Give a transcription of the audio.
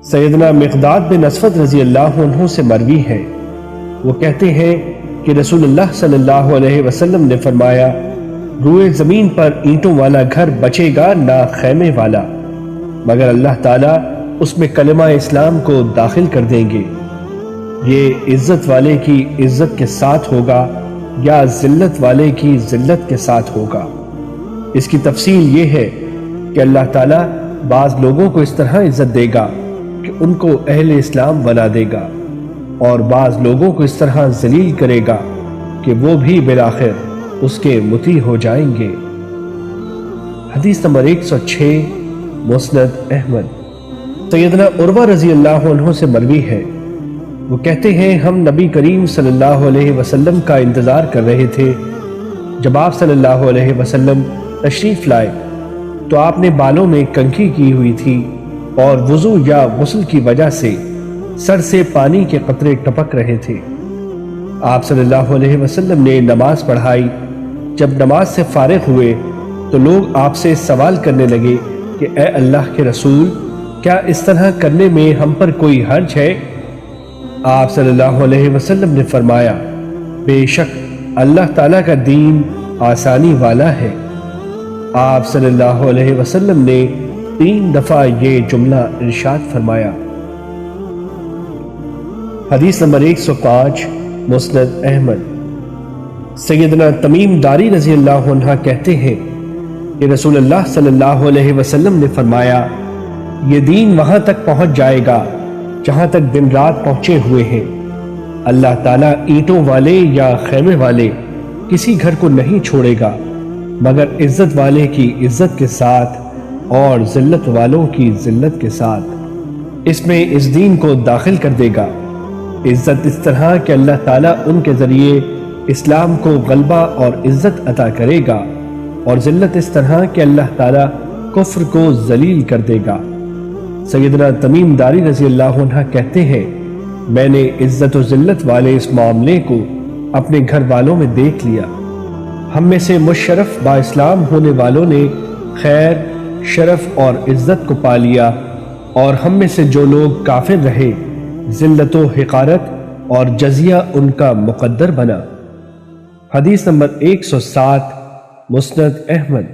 سیدنا مقداد بن اسود رضی اللہ عنہ سے مروی ہے، وہ کہتے ہیں کہ رسول اللہ صلی اللہ علیہ وسلم نے فرمایا، روئے زمین پر اینٹوں والا گھر بچے گا نہ خیمے والا، مگر اللہ تعالیٰ اس میں کلمہ اسلام کو داخل کر دیں گے۔ یہ عزت والے کی عزت کے ساتھ ہوگا یا ذلت والے کی ذلت کے ساتھ ہوگا۔ اس کی تفصیل یہ ہے کہ اللہ تعالیٰ بعض لوگوں کو اس طرح عزت دے گا کہ ان کو اہل اسلام بنا دے گا، اور بعض لوگوں کو اس طرح ذلیل کرے گا کہ وہ بھی بالآخر اس کے مطیع ہو جائیں گے۔ حدیث نمبر 106 مسند احمد۔ سیدنا عروہ رضی اللہ عنہ سے مروی ہے، وہ کہتے ہیں ہم نبی کریم صلی اللہ علیہ وسلم کا انتظار کر رہے تھے۔ جب آپ صلی اللہ علیہ وسلم تشریف لائے تو آپ نے بالوں میں کنگھی کی ہوئی تھی اور وضو یا غسل کی وجہ سے سر سے پانی کے قطرے ٹپک رہے تھے۔ آپ صلی اللہ علیہ وسلم نے نماز پڑھائی۔ جب نماز سے فارغ ہوئے تو لوگ آپ سے سوال کرنے لگے کہ اے اللہ کے رسول، کیا اس طرح کرنے میں ہم پر کوئی حرج ہے؟ آپ صلی اللہ علیہ وسلم نے فرمایا، بے شک اللہ تعالیٰ کا دین آسانی والا ہے۔ آپ صلی اللہ علیہ وسلم نے 3 دفعہ یہ جملہ ارشاد فرمایا۔ حدیث نمبر 105 مسند احمد۔ سیدنا تمیم داری رضی اللہ عنہ کہتے ہیں کہ رسول اللہ صلی اللہ علیہ وسلم نے فرمایا، یہ دین وہاں تک پہنچ جائے گا جہاں تک دن رات پہنچے ہوئے ہیں۔ اللہ تعالیٰ اینٹوں والے یا خیمے والے کسی گھر کو نہیں چھوڑے گا مگر عزت والے کی عزت کے ساتھ اور ذلت والوں کی ذلت کے ساتھ۔ اس میں اس دین کو داخل کر دے گا۔ عزت اس طرح کہ اللہ تعالیٰ ان کے ذریعے اسلام کو غلبہ اور عزت عطا کرے گا، اور ذلت اس طرح کہ اللہ تعالیٰ کفر کو ذلیل کر دے گا۔ سیدنا تمیم داری رضی اللہ عنہ کہتے ہیں، میں نے عزت و ذلت والے اس معاملے کو اپنے گھر والوں میں دیکھ لیا۔ ہم میں سے مشرف با اسلام ہونے والوں نے خیر، شرف اور عزت کو پا لیا، اور ہم میں سے جو لوگ کافر رہے ذلت و حقارت اور جزیہ ان کا مقدر بنا۔ حدیث نمبر 107 مسند احمد۔